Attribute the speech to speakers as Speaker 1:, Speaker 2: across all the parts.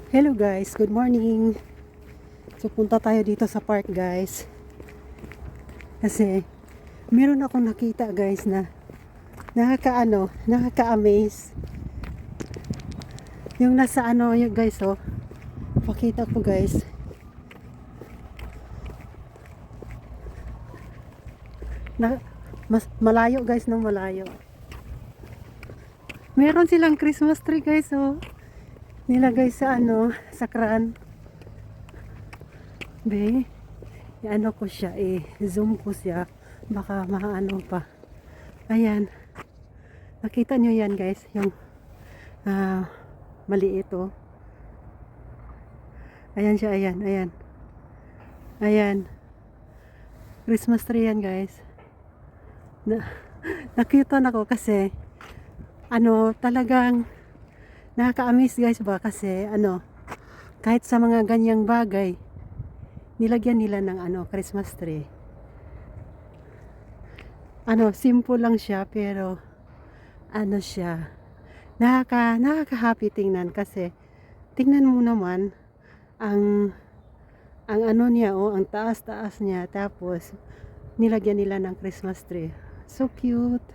Speaker 1: Hello guys, good morning. So punta tayo dito sa park guys. Kasi meron akong nakita guys na nakaka-amaze. Yung nasa yung guys pakita ko guys. Mas malayo guys, ng malayo. Meron silang Christmas tree guys nilagay sa sa kran. Ko siya zoom ko siya, baka maano pa. Ayan, nakita nyo yan guys, yung maliit ayan siya, ayan Christmas tree yan guys. Nakita na ko kasi talagang nakaka-amaze guys ba, kasi kahit sa mga ganyang bagay nilagyan nila ng Christmas tree. Simple lang siya pero siya nakaka-happy tingnan, kasi tingnan mo naman ang niya ang taas niya, tapos nilagyan nila ng Christmas tree. So cute.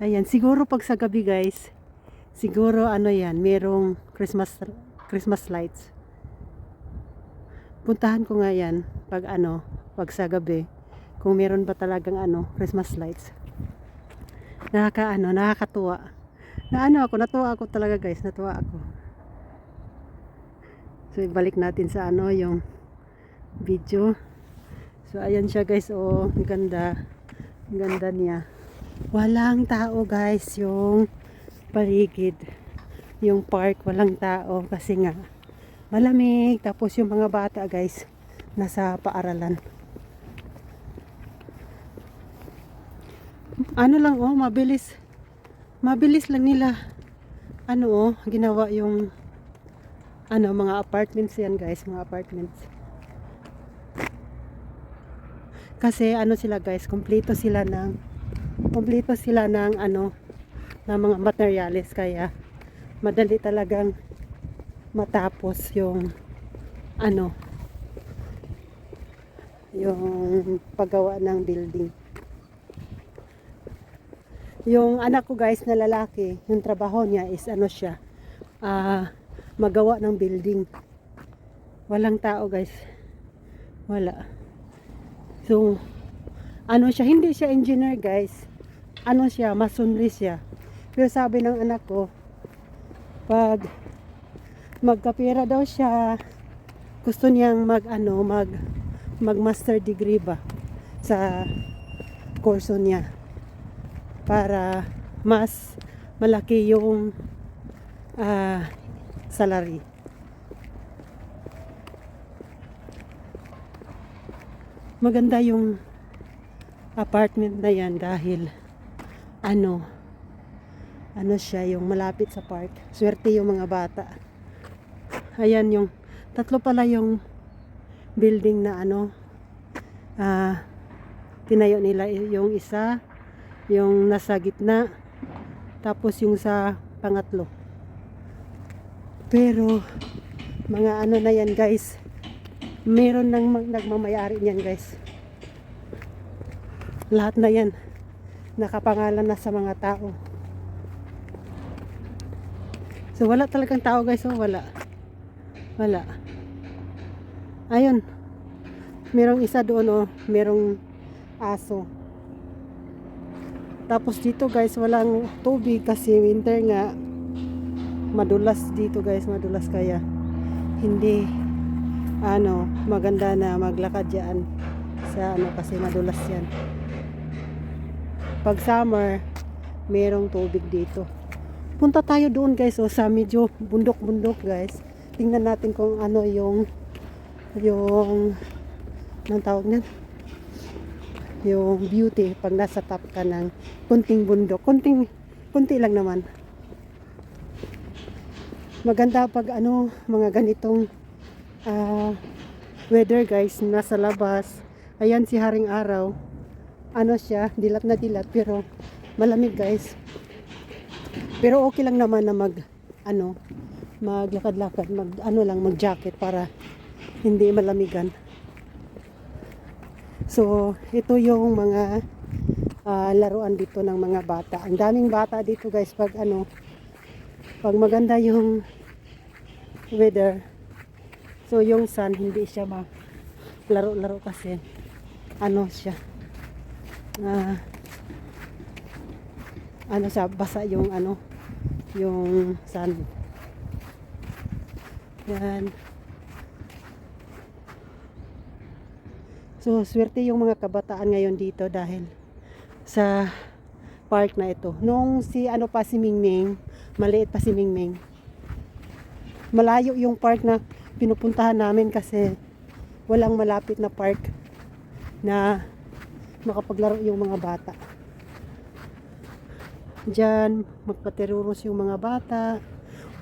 Speaker 1: Ayan, siguro pag sa gabi guys, siguro yan, merong Christmas lights. Puntahan ko nga yan pag sa gabi, kung meron ba talagang Christmas lights. Nakakatuwa. Natuwa ako talaga guys, natuwa ako. So ibalik natin sa yung video. So ayan siya guys, ang ganda. Ang ganda niya. Walang tao guys yung paligid, yung park, walang tao kasi nga malamig. Tapos yung mga bata guys nasa paaralan. Lang mabilis lang nila ginawa yung mga apartments yan guys, mga apartments. Kasi sila guys, kompleto sila ng ng mga materyales, kaya madali talagang matapos yung yung paggawa ng building. Yung anak ko guys na lalaki, yung trabaho niya is siya magawa ng building. Walang tao guys, wala. So siya, hindi siya engineer guys, siya, masonry siya. Pero sabi ng anak ko, pag magkapera daw siya, gusto niyang mag master degree ba sa kurso niya, para mas malaki yung salary. Maganda yung apartment na yan dahil siya, yung malapit sa park. Swerte yung mga bata. Ayan, yung tatlo pala yung building na tinayo nila. Yung isa, yung nasa gitna, tapos yung sa pangatlo. Pero mga na yan guys, meron nang nagmamayari niyan guys. Lahat na yan nakapangalan na sa mga tao. So wala talagang tao guys, wala. Ayun, merong isa doon merong aso. Tapos dito guys, walang tubig kasi winter nga. Madulas dito guys, madulas, kaya hindi maganda na maglakad diyan sa kasi madulas yan. Pag summer, merong tubig dito. Punta tayo doon guys, sa medyo bundok-bundok guys. Tingnan natin kung yung anong tawag niyan, yung beauty pag nasa top ka ng kunting bundok. Kunti lang naman. Maganda pag mga ganitong weather guys, nasa labas. Ayan si Haring Araw, siya, dilat na dilat pero malamig guys. Pero okay lang naman na maglakad-lakad, mag-jacket para hindi malamigan. So, ito yung mga laruan dito ng mga bata. Ang daming bata dito guys pag maganda yung weather. So, yung sun hindi siya laro-laro kasi siya basa yung yung sun. Yan. So, swerte yung mga kabataan ngayon dito dahil sa park na ito. Nung si Mingming, maliit pa si Mingming. Malayo yung park na pinupuntahan namin kasi walang malapit na park na makapaglaro yung mga bata. Diyan, magpateruros yung mga bata.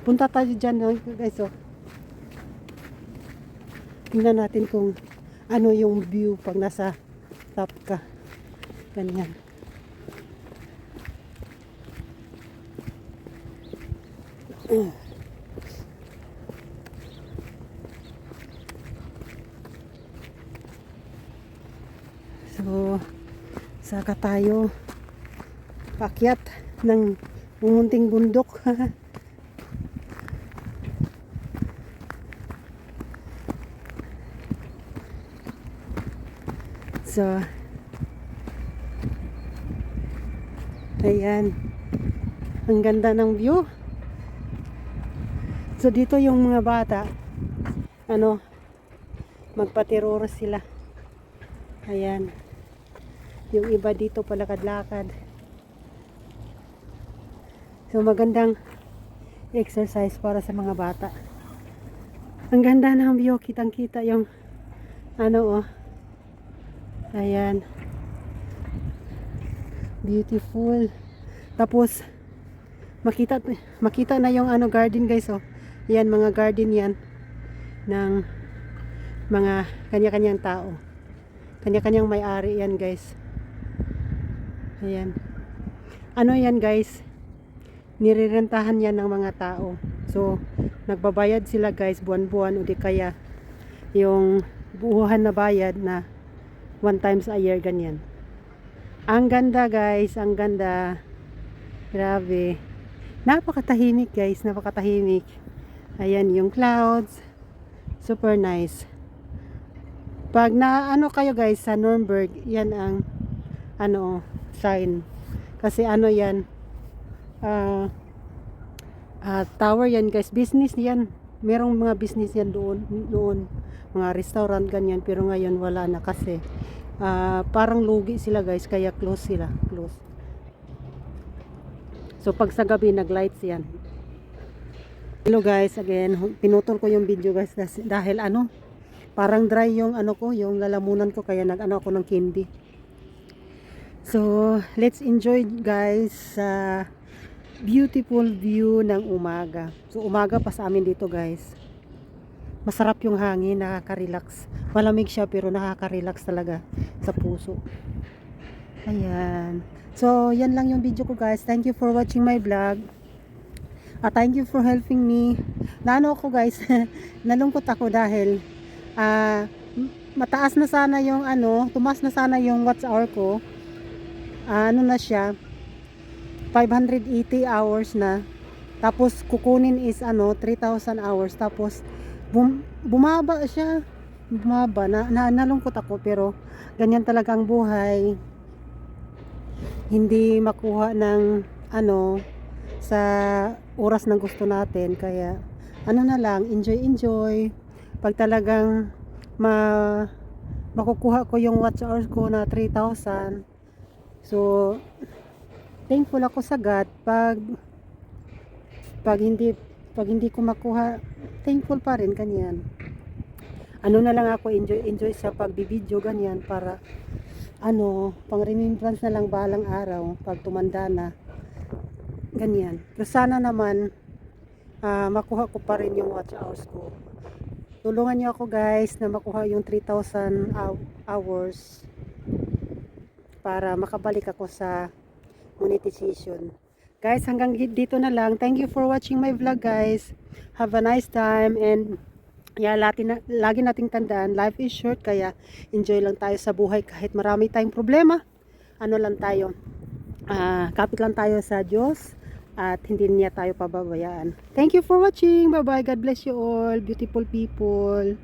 Speaker 1: Punta tayo dyan guys. Tingnan natin kung ano yung view pag nasa top ka. Ganyan. So, saka tayo paakyat ng mumunting bundok. So, ayan. Ang ganda ng view. So, dito yung mga bata, magpatiroros sila. Ayan. Yung iba dito palakad-lakad. So, magandang exercise para sa mga bata. Ang ganda ng view. Kitang-kita yung ayan. Beautiful. Tapos, makita na yung garden guys. Yan, mga garden yan ng mga kanya-kanyang tao. Kanya-kanyang may-ari yan guys. Ayan. Yan guys? Nirerentahan yan ng mga tao. So, nagbabayad sila guys buwan-buwan o di kaya yung buuhan na bayad na 1 times a year ganyan. Ang ganda guys, ang ganda. Grabe. Napakatahimik guys, napakatahimik. Ayan yung clouds. Super nice. Pag kayo guys sa Nuremberg, yan ang sign. Kasi yan tower yan guys, business yan. Merong mga business yan noon, mga restaurant ganyan, pero ngayon wala na kasi parang lugi sila guys, kaya close sila. So pag sa gabi nag-lights yan. Hello guys, again pinutol ko yung video guys dahil parang dry yung yung lalamunan ko, kaya ako ng candy. So let's enjoy guys sa beautiful view ng umaga. So umaga pa sa amin dito guys. Masarap yung hangin, nakaka-relax. Malamig siya pero nakaka-relax talaga sa puso. Ayan. So yan lang yung video ko guys. Thank you for watching my vlog. Thank you for helping me. Ako guys, nalungkot ako dahil mataas na sana yung tumaas na sana yung watch hour ko. Na siya 580 hours na. Tapos kukunin is 3,000 hours. Tapos bumaba siya. Bumaba nalungkot ako, pero ganyan talaga ang buhay. Hindi makuha ng sa oras ng gusto natin, kaya na lang, enjoy. Pag talagang makukuha ko yung watch hours ko na 3,000, so thankful ako sa God. Pag hindi ko makuha, thankful pa rin, ganyan. Na lang ako, enjoy sa pagbibideo ganyan, para pang remembrance na lang balang araw pag tumanda na, ganyan. Pero sana naman makuha ko pa rin yung watch hours ko. Tulungan niyo ako guys na makuha yung 3,000 hours para makabalik ako sa monetization. Guys, hanggang dito na lang. Thank you for watching my vlog, guys. Have a nice time and yeah, lagi nating tandaan, life is short, kaya enjoy lang tayo sa buhay kahit marami tayong problema. Ano lang tayo, kapit lang tayo sa Diyos at hindi niya tayo pababayaan. Thank you for watching. Bye bye. God bless you all, beautiful people.